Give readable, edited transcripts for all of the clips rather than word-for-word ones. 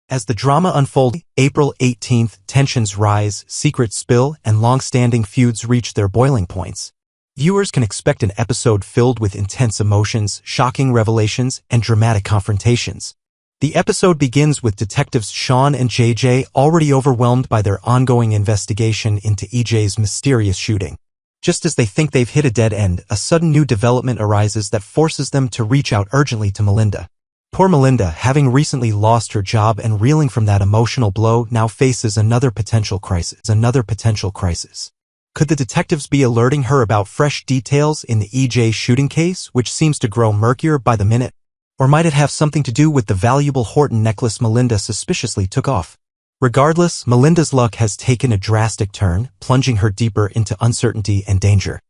As the drama unfolds, April 18th, tensions rise, secrets spill, and long-standing feuds reach their boiling points. Viewers can expect an episode filled with intense emotions, shocking revelations, and dramatic confrontations. The episode begins with detectives Sean and JJ already overwhelmed by their ongoing investigation into EJ's mysterious shooting. Just as they think they've hit a dead end, a sudden new development arises that forces them to reach out urgently to Melinda. Poor Melinda, having recently lost her job and reeling from that emotional blow, now faces another potential crisis. Could the detectives be alerting her about fresh details in the EJ shooting case, which seems to grow murkier by the minute? Or might it have something to do with the valuable Horton necklace Melinda suspiciously took off? Regardless, Melinda's luck has taken a drastic turn, plunging her deeper into uncertainty and danger.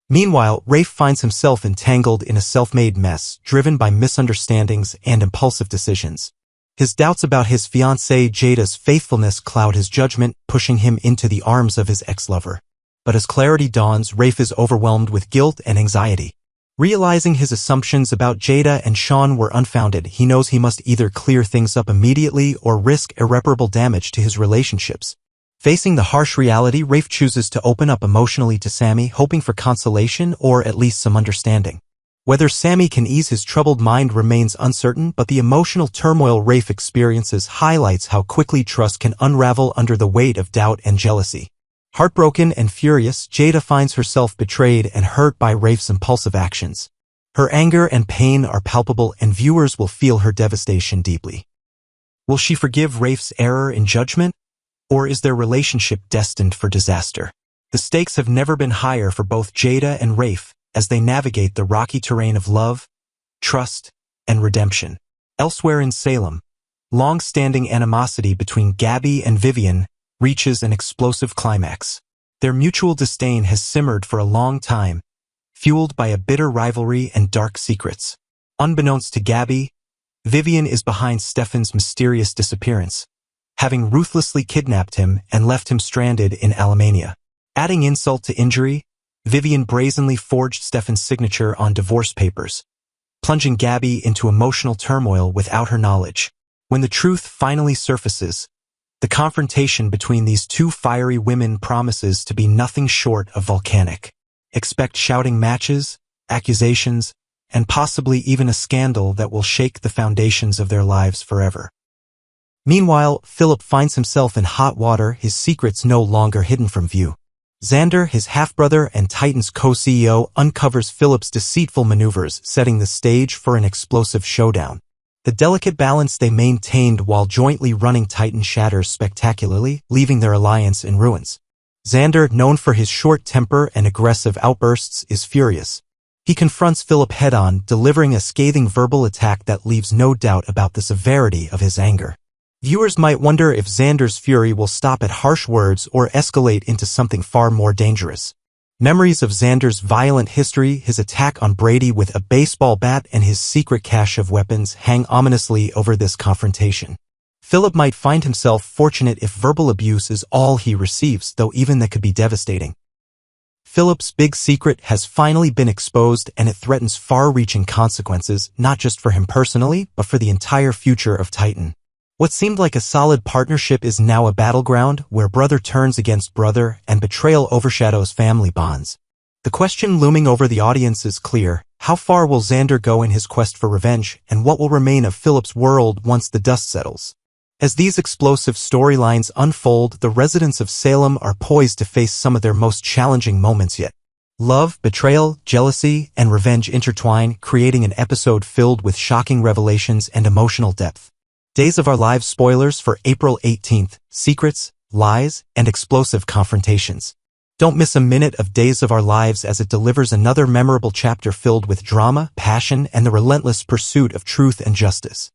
Meanwhile, Rafe finds himself entangled in a self-made mess, driven by misunderstandings and impulsive decisions. His doubts about his fiancée Jada's faithfulness cloud his judgment, pushing him into the arms of his ex-lover. But as clarity dawns, Rafe is overwhelmed with guilt and anxiety. Realizing his assumptions about Jada and Sean were unfounded, he knows he must either clear things up immediately or risk irreparable damage to his relationships. Facing the harsh reality, Rafe chooses to open up emotionally to Sammy, hoping for consolation or at least some understanding. Whether Sammy can ease his troubled mind remains uncertain, but the emotional turmoil Rafe experiences highlights how quickly trust can unravel under the weight of doubt and jealousy. Heartbroken and furious, Jada finds herself betrayed and hurt by Rafe's impulsive actions. Her anger and pain are palpable, and viewers will feel her devastation deeply. Will she forgive Rafe's error in judgment? Or is their relationship destined for disaster? The stakes have never been higher for both Jada and Rafe as they navigate the rocky terrain of love, trust, and redemption. Elsewhere in Salem, long-standing animosity between Gabby and Vivian reaches an explosive climax. Their mutual disdain has simmered for a long time, fueled by a bitter rivalry and dark secrets. Unbeknownst to Gabby, Vivian is behind Stefan's mysterious disappearance, having ruthlessly kidnapped him and left him stranded in Alemania. Adding insult to injury, Vivian brazenly forged Stefan's signature on divorce papers, plunging Gabby into emotional turmoil without her knowledge. When the truth finally surfaces, the confrontation between these two fiery women promises to be nothing short of volcanic. Expect shouting matches, accusations, and possibly even a scandal that will shake the foundations of their lives forever. Meanwhile, Philip finds himself in hot water, his secrets no longer hidden from view. Xander, his half-brother and Titan's co-CEO, uncovers Philip's deceitful maneuvers, setting the stage for an explosive showdown. The delicate balance they maintained while jointly running Titan shatters spectacularly, leaving their alliance in ruins. Xander, known for his short temper and aggressive outbursts, is furious. He confronts Philip head-on, delivering a scathing verbal attack that leaves no doubt about the severity of his anger. Viewers might wonder if Xander's fury will stop at harsh words or escalate into something far more dangerous. Memories of Xander's violent history, his attack on Brady with a baseball bat, and his secret cache of weapons hang ominously over this confrontation. Philip might find himself fortunate if verbal abuse is all he receives, though even that could be devastating. Philip's big secret has finally been exposed, and it threatens far-reaching consequences, not just for him personally, but for the entire future of Titan. What seemed like a solid partnership is now a battleground where brother turns against brother and betrayal overshadows family bonds. The question looming over the audience is clear: how far will Xander go in his quest for revenge, and what will remain of Philip's world once the dust settles? As these explosive storylines unfold, the residents of Salem are poised to face some of their most challenging moments yet. Love, betrayal, jealousy, and revenge intertwine, creating an episode filled with shocking revelations and emotional depth. Days of Our Lives spoilers for April 18th, secrets, lies, and explosive confrontations. Don't miss a minute of Days of Our Lives as it delivers another memorable chapter filled with drama, passion, and the relentless pursuit of truth and justice.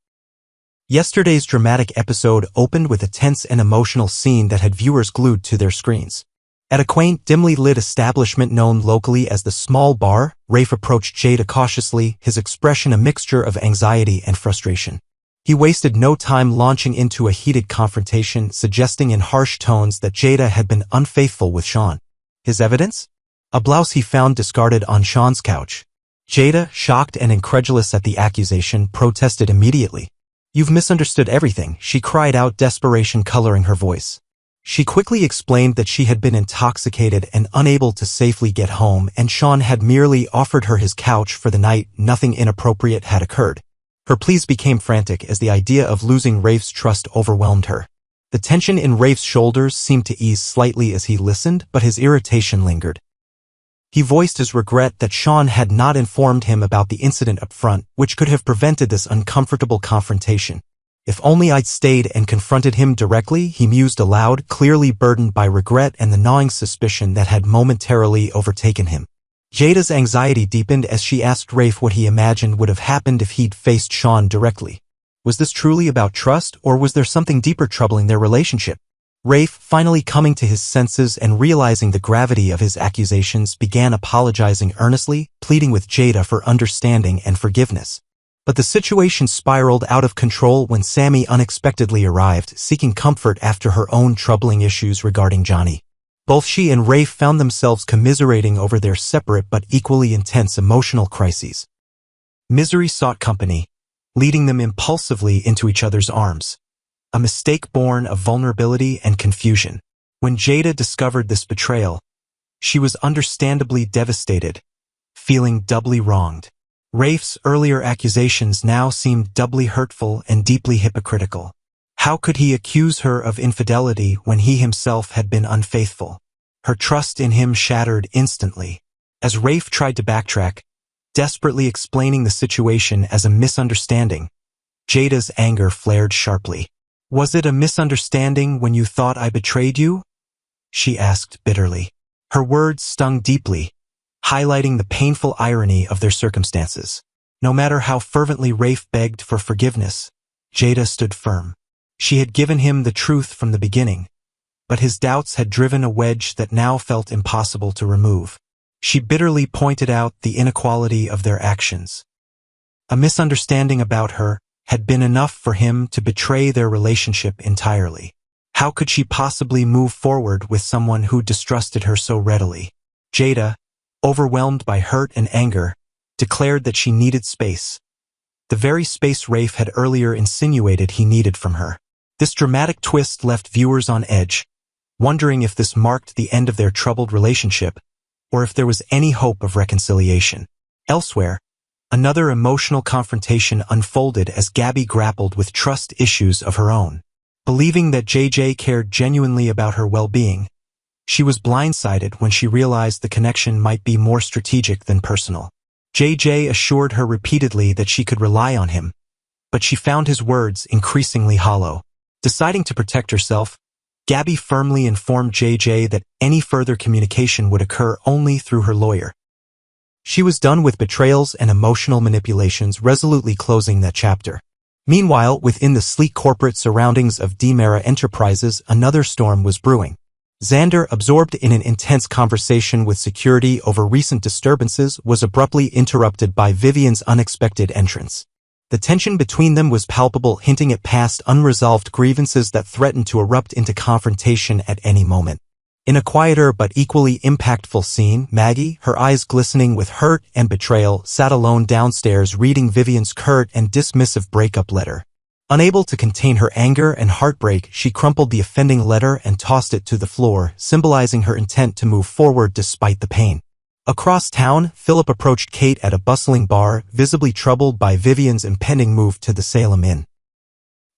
Yesterday's dramatic episode opened with a tense and emotional scene that had viewers glued to their screens. At a quaint, dimly lit establishment known locally as the Small Bar, Rafe approached Jada cautiously, his expression a mixture of anxiety and frustration. He wasted no time launching into a heated confrontation, suggesting in harsh tones that Jada had been unfaithful with Sean. His evidence? A blouse he found discarded on Sean's couch. Jada, shocked and incredulous at the accusation, protested immediately. "You've misunderstood everything," she cried out, desperation coloring her voice. She quickly explained that she had been intoxicated and unable to safely get home, and Sean had merely offered her his couch for the night. Nothing inappropriate had occurred. Her pleas became frantic as the idea of losing Rafe's trust overwhelmed her. The tension in Rafe's shoulders seemed to ease slightly as he listened, but his irritation lingered. He voiced his regret that Sean had not informed him about the incident up front, which could have prevented this uncomfortable confrontation. "If only I'd stayed and confronted him directly," he mused aloud, clearly burdened by regret and the gnawing suspicion that had momentarily overtaken him. Jada's anxiety deepened as she asked Rafe what he imagined would have happened if he'd faced Sean directly. Was this truly about trust, or was there something deeper troubling their relationship? Rafe, finally coming to his senses and realizing the gravity of his accusations, began apologizing earnestly, pleading with Jada for understanding and forgiveness. But the situation spiraled out of control when Sammy unexpectedly arrived, seeking comfort after her own troubling issues regarding Johnny. Both she and Rafe found themselves commiserating over their separate but equally intense emotional crises. Misery sought company, leading them impulsively into each other's arms. A mistake born of vulnerability and confusion. When Jada discovered this betrayal, she was understandably devastated, feeling doubly wronged. Rafe's earlier accusations now seemed doubly hurtful and deeply hypocritical. How could he accuse her of infidelity when he himself had been unfaithful? Her trust in him shattered instantly. As Rafe tried to backtrack, desperately explaining the situation as a misunderstanding, Jada's anger flared sharply. "Was it a misunderstanding when you thought I betrayed you?" she asked bitterly. Her words stung deeply, highlighting the painful irony of their circumstances. No matter how fervently Rafe begged for forgiveness, Jada stood firm. She had given him the truth from the beginning, but his doubts had driven a wedge that now felt impossible to remove. She bitterly pointed out the inequality of their actions. A misunderstanding about her had been enough for him to betray their relationship entirely. How could she possibly move forward with someone who distrusted her so readily? Jada, overwhelmed by hurt and anger, declared that she needed space. The very space Rafe had earlier insinuated he needed from her. This dramatic twist left viewers on edge, wondering if this marked the end of their troubled relationship, or if there was any hope of reconciliation. Elsewhere, another emotional confrontation unfolded as Gabby grappled with trust issues of her own. Believing that JJ cared genuinely about her well-being, she was blindsided when she realized the connection might be more strategic than personal. JJ assured her repeatedly that she could rely on him, but she found his words increasingly hollow. Deciding to protect herself, Gabby firmly informed JJ that any further communication would occur only through her lawyer. She was done with betrayals and emotional manipulations, resolutely closing that chapter. Meanwhile, within the sleek corporate surroundings of DMera Enterprises, another storm was brewing. Xander, absorbed in an intense conversation with security over recent disturbances, was abruptly interrupted by Vivian's unexpected entrance. The tension between them was palpable, hinting at past unresolved grievances that threatened to erupt into confrontation at any moment. In a quieter but equally impactful scene, Maggie, her eyes glistening with hurt and betrayal, sat alone downstairs reading Vivian's curt and dismissive breakup letter. Unable to contain her anger and heartbreak, she crumpled the offending letter and tossed it to the floor, symbolizing her intent to move forward despite the pain. Across town, Philip approached Kate at a bustling bar, visibly troubled by Vivian's impending move to the Salem Inn.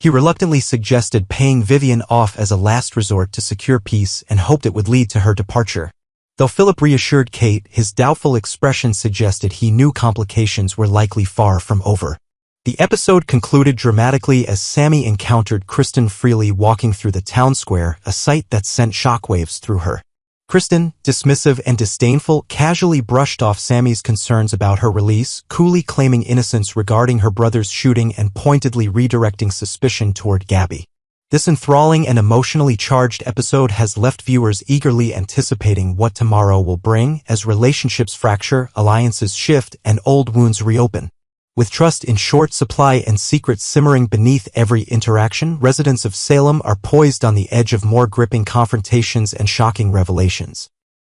He reluctantly suggested paying Vivian off as a last resort to secure peace and hoped it would lead to her departure. Though Philip reassured Kate, his doubtful expression suggested he knew complications were likely far from over. The episode concluded dramatically as Sammy encountered Kristen freely walking through the town square, a sight that sent shockwaves through her. Kristen, dismissive and disdainful, casually brushed off Sammy's concerns about her release, coolly claiming innocence regarding her brother's shooting and pointedly redirecting suspicion toward Gabby. This enthralling and emotionally charged episode has left viewers eagerly anticipating what tomorrow will bring as relationships fracture, alliances shift, and old wounds reopen. With trust in short supply and secrets simmering beneath every interaction, residents of Salem are poised on the edge of more gripping confrontations and shocking revelations.